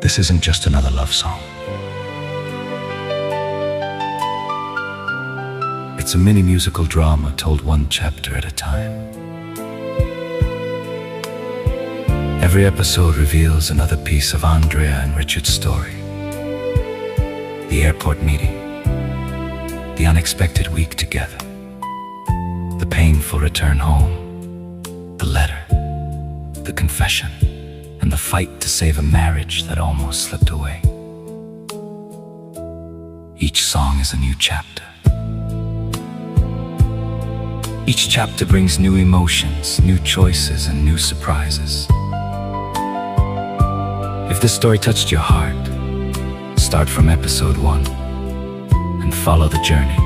This isn't just another love song. It's a mini musical drama told one chapter at a time. Every episode reveals another piece of Andrea and Richard's story. The airport meeting, the unexpected week together, the painful return home, the letter, the confession, and the fight to save a marriage that almost slipped away. Each song is a new chapter. Each chapter brings new emotions, new choices, and new surprises. If this story touched your heart, start from episode 1 and follow the journey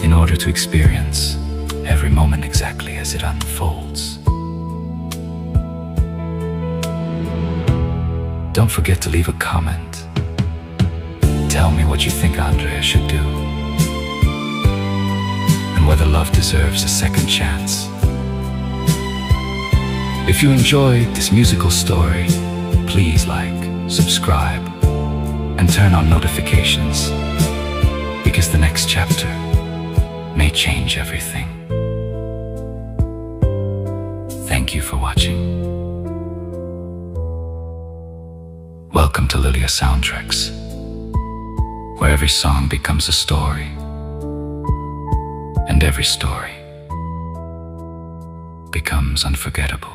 in order to experience every moment exactly as it unfolds. Don't forget to leave a comment. Tell me what you think Andrea should do, and whether love deserves a second chance. If you enjoyed this musical story, please like, subscribe, and turn on notifications, because the next chapter may change everything. Thank you for watching. Welcome to Lilia Soundtracks, where every song becomes a story, and every story becomes unforgettable.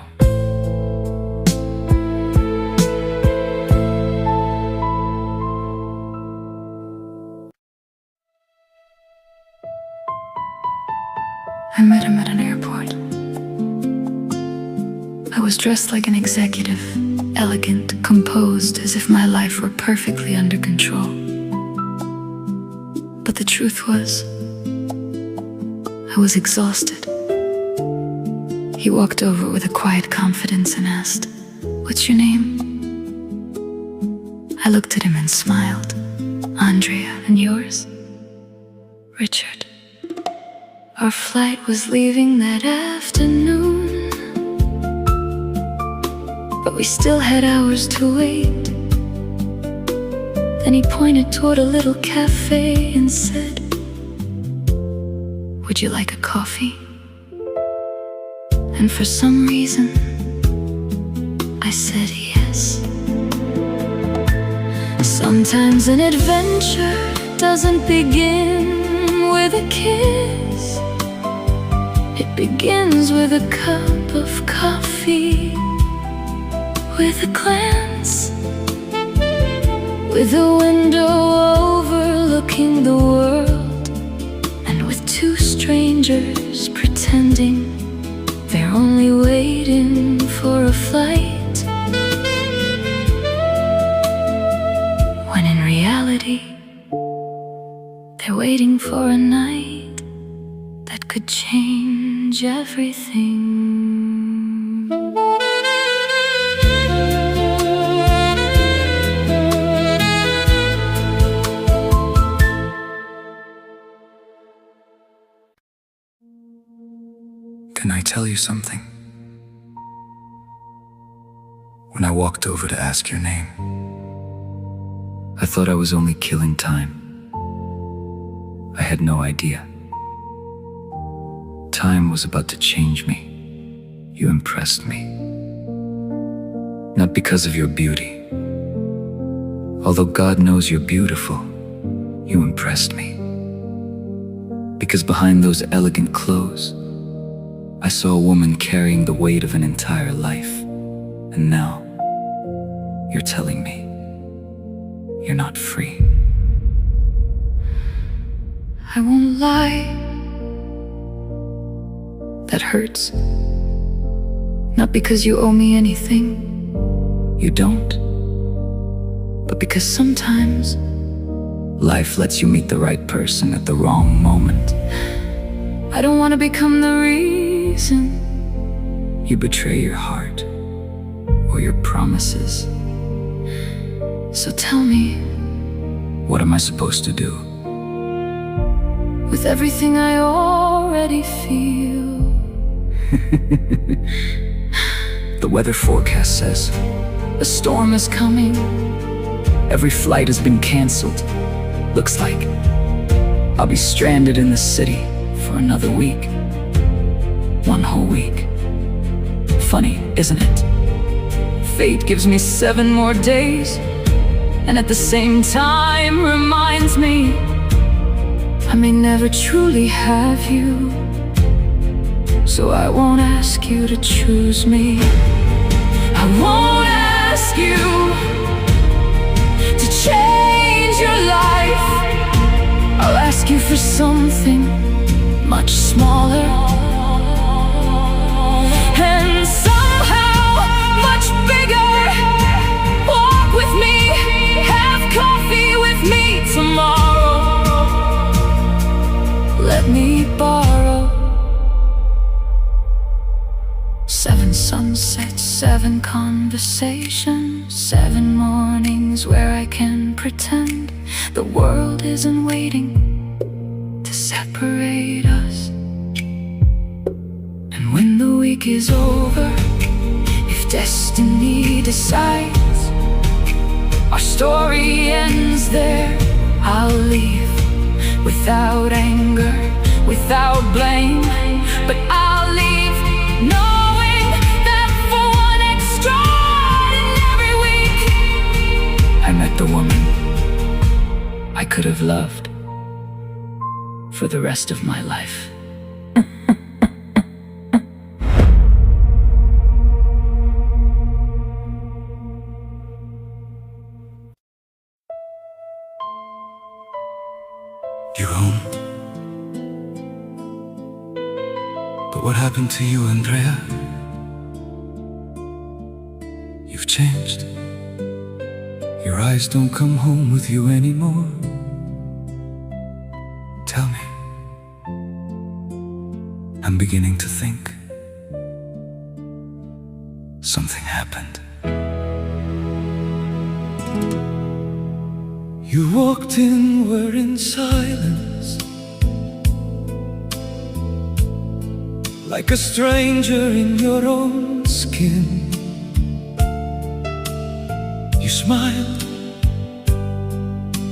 I met him at an airport. I was dressed like an executive, elegant, composed, as if my life were perfectly under control. But the truth was, I was exhausted. He walked over with a quiet confidence and asked, "What's your name?" I looked at him and smiled. "Andrea, and yours?" "Richard." Our flight was leaving that afternoon, but we still had hours to wait. Then he pointed toward a little cafe and said, "Would you like a coffee?" And for some reason, I said yes. Sometimes an adventure doesn't begin with a kiss. It begins with a cup of coffee, with a glance, with a window overlooking the world, and with two strangers pretending they're only waiting for a flight, when in reality they're waiting for a night that could change everything. Can I tell you something? When I walked over to ask your name, I thought I was only killing time. I had no idea. Time was about to change me. You impressed me. Not because of your beauty. Although God knows you're beautiful, you impressed me. Because behind those elegant clothes, I saw a woman carrying the weight of an entire life. And now, you're telling me you're not free. I won't lie. That hurts. Not because you owe me anything. You don't. But because sometimes life lets you meet the right person at the wrong moment. I don't want to become the reason you betray your heart or your promises. So tell me, what am I supposed to do? With everything I already feel. The weather forecast says A storm is coming. Every flight has been canceled. Looks like I'll be stranded in the city for another week. One whole week. Funny, isn't it? Fate gives me 7 more days, and at the same time reminds me I may never truly have you. So I won't ask you to choose me. I won't ask you to change your life. I'll ask you for something much smaller and somehow much bigger. Walk with me, have coffee with me tomorrow. Let me borrow 7 sunsets, 7 conversations, 7 mornings where I can pretend the world isn't waiting to separate us. And when the week is over, if destiny decides our story ends there, I'll leave without anger, without blame, but I'll leave knowing that for one extraordinary week I met the woman I could have loved for the rest of my life. You're home. But what happened to you, Andrea? You've changed. Your eyes don't come home with you anymore. Tell me. I'm beginning to think something happened. You walked in, were in silence, like a stranger in your own skin. You smiled,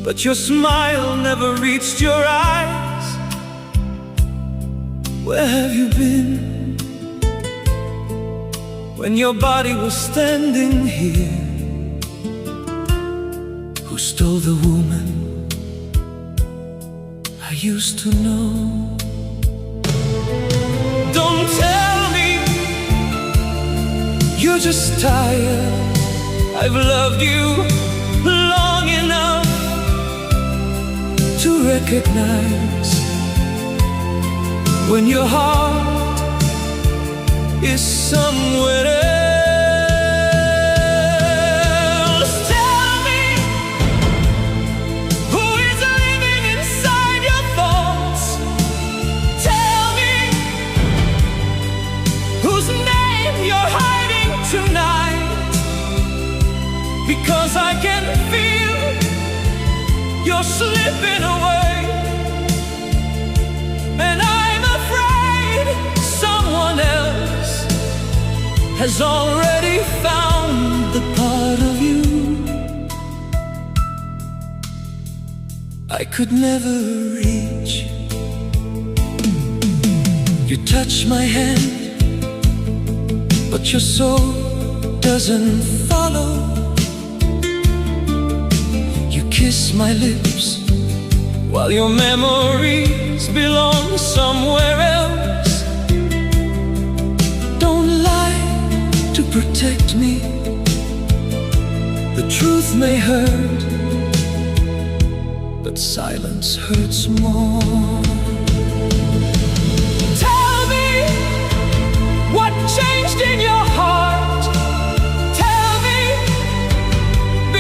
but your smile never reached your eyes. Where have you been when your body was standing here? Who stole the woman I used to know? Don't tell me you're just tired. I've loved you long enough to recognize when your heart is somewhere else. Tell me, who is living inside your thoughts? Tell me, whose name you're hiding tonight? Because I can feel you're slipping away, and I'm afraid someone else has already found the part of you I could never reach. You touch my hand, but your soul doesn't follow. You kiss my lips while your memories belong somewhere else. Don't lie to protect me. The truth may hurt, but silence hurts more. Tell me what changed in your heart. Tell me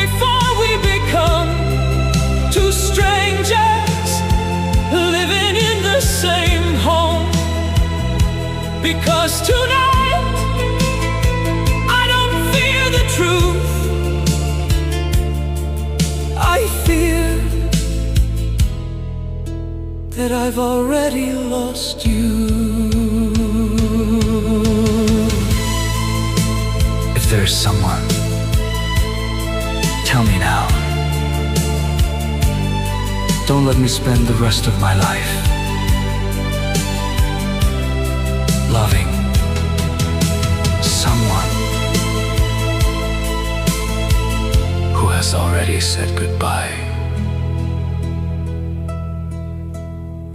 before we become two strangers living in the same home. Because tonight I don't fear the truth. I fear that I've already lost you. If there's someone Don't let me spend the rest of my life loving someone who has already said goodbye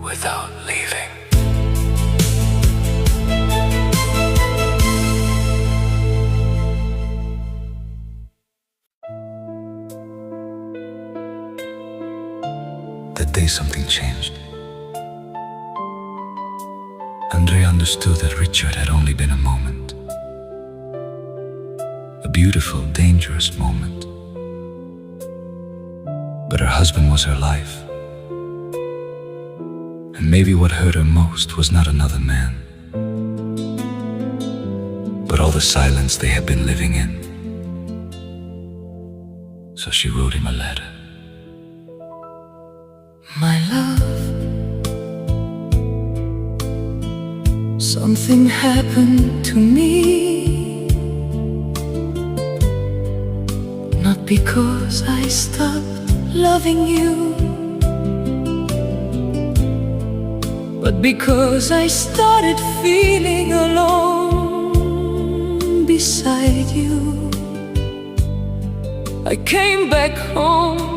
without leaving. That day something changed. Andrea understood that Richard had only been a moment. A beautiful, dangerous moment. But her husband was her life. And maybe what hurt her most was not another man, but all the silence they had been living in. So she wrote him a letter. My love, something happened to me. Not because I stopped loving you, but because I started feeling alone beside you. I came back home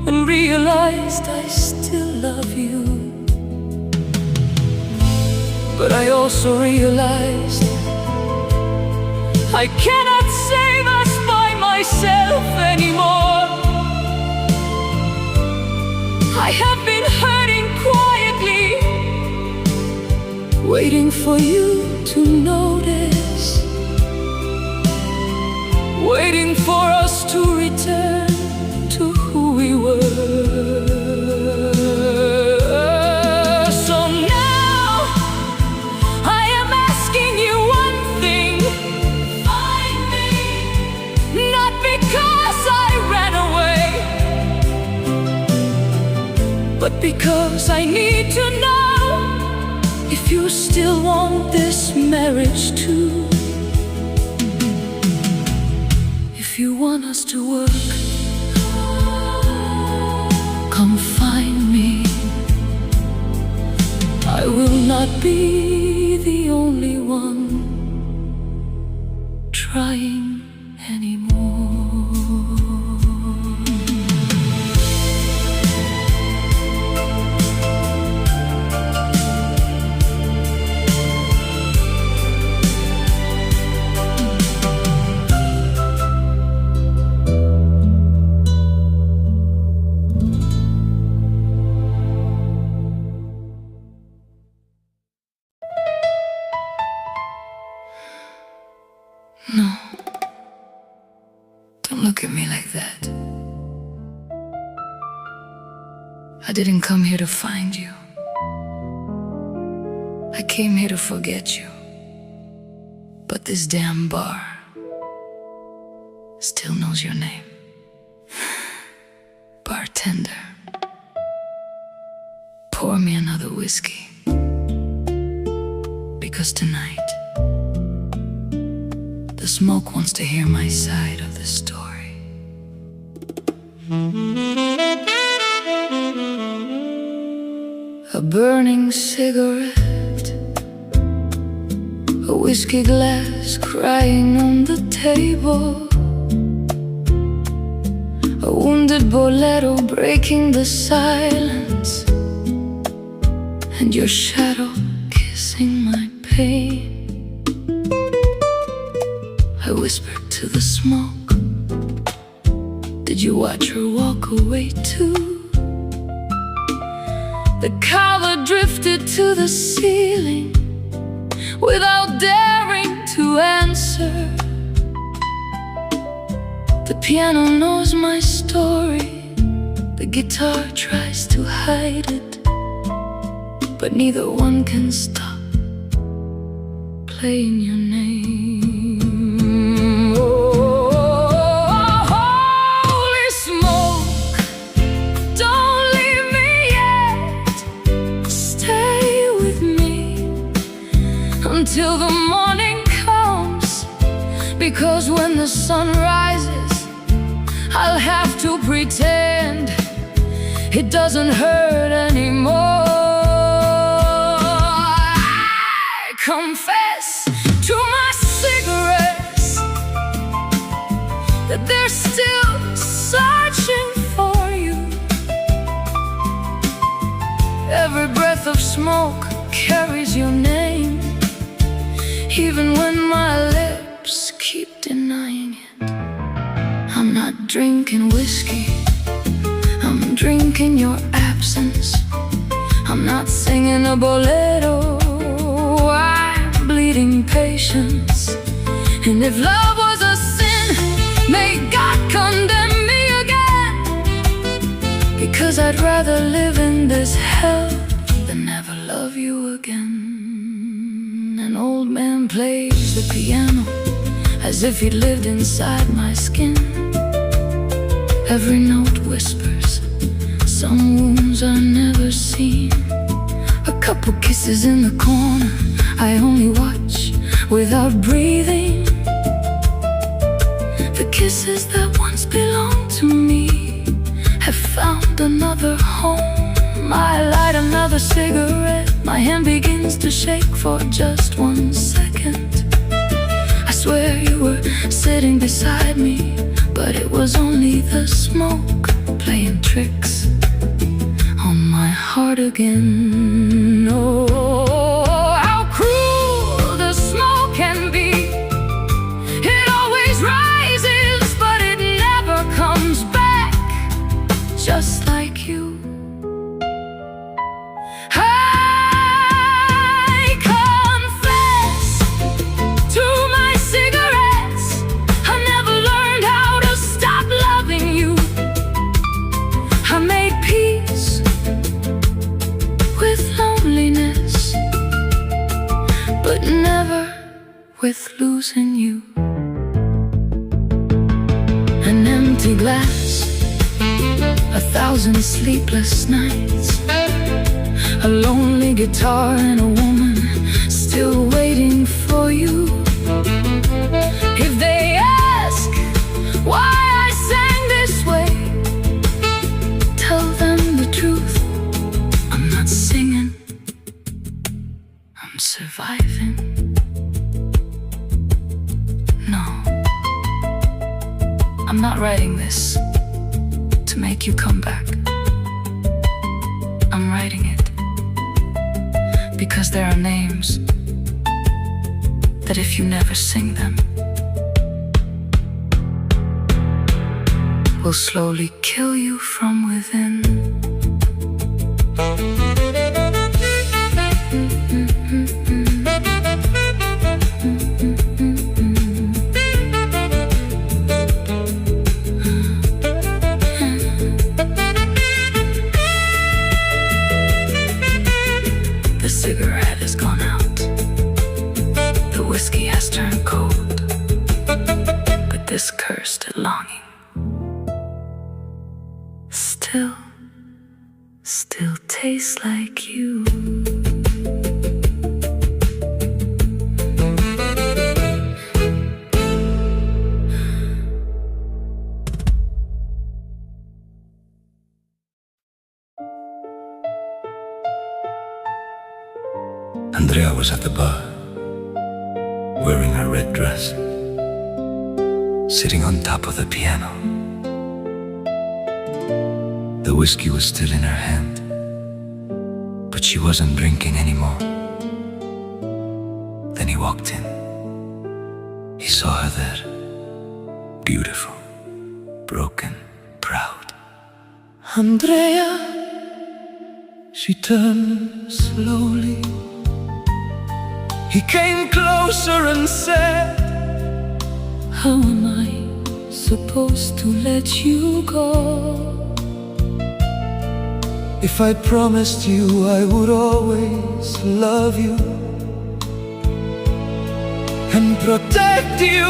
and realized I still love you. But I also realized I cannot save us by myself anymore. I have been hurting quietly, waiting for you to notice, waiting for us to return to who we were. So now I am asking you one thing: find me. Not because I ran away, but because I need to know if you still want this marriage too. If you want us to work, come find me. I will not be the only one trying anymore. No, don't look at me like that. I didn't come here to find you. I came here to forget you. But this damn bar still knows your name. Bartender, pour me another whiskey, because tonight the smoke wants to hear my side of the story. A burning cigarette, a whiskey glass crying on the table, a wounded bolero breaking the silence, and your shadow kissing my pain. I whispered to the smoke, did you watch her walk away too? The color drifted to the ceiling without daring to answer. The piano knows my story, the guitar tries to hide it, but neither one can stop playing your name. Until the morning comes, because when the sun rises, I'll have to pretend it doesn't hurt anymore. I confess to my cigarettes that they're still searching for you. Every breath of smoke carries your name, even when my lips keep denying it. I'm not drinking whiskey, I'm drinking your absence. I'm not singing a bolero, I'm bleeding patience. And if love was a sin, may God condemn me again, because I'd rather live in this hell than never love you again. An old man plays the piano as if he'd lived inside my skin. Every note whispers some wounds are never seen. A couple kisses in the corner, I only watch without breathing. The kisses that once belonged to me have found another home. I light another cigarette, my hand begins to shake for just 1 second. I swear you were sitting beside me, but it was only the smoke playing tricks on my heart again. Oh, how cruel the smoke can be. It always rises, but it never comes back, just like you. With losing you. An empty glass, 1,000 sleepless nights, a lonely guitar and a woman still waiting for you. If they ask why I sang this way, tell them the truth. I'm not singing, I'm surviving. I'm not writing this to make you come back. I'm writing it because there are names that if you never sing them, will slowly kill you from within. The cigarette has gone out, the whiskey has turned cold, but this cursed longing still tastes like you. Andrea was at the bar, wearing her red dress, sitting on top of the piano. The whiskey was still in her hand, but she wasn't drinking anymore. Then he walked in. He saw her there, beautiful, broken, proud. Andrea, she turned slowly. He came closer and said, How am I supposed to let you go? if I promised you I would always love you and protect you?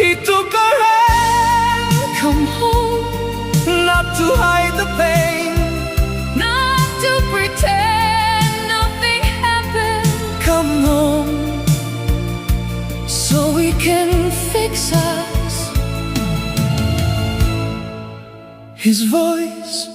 He took her hand, Come home, not to hide the pain, not to pretend nothing happened. come home so we can fix us. His voice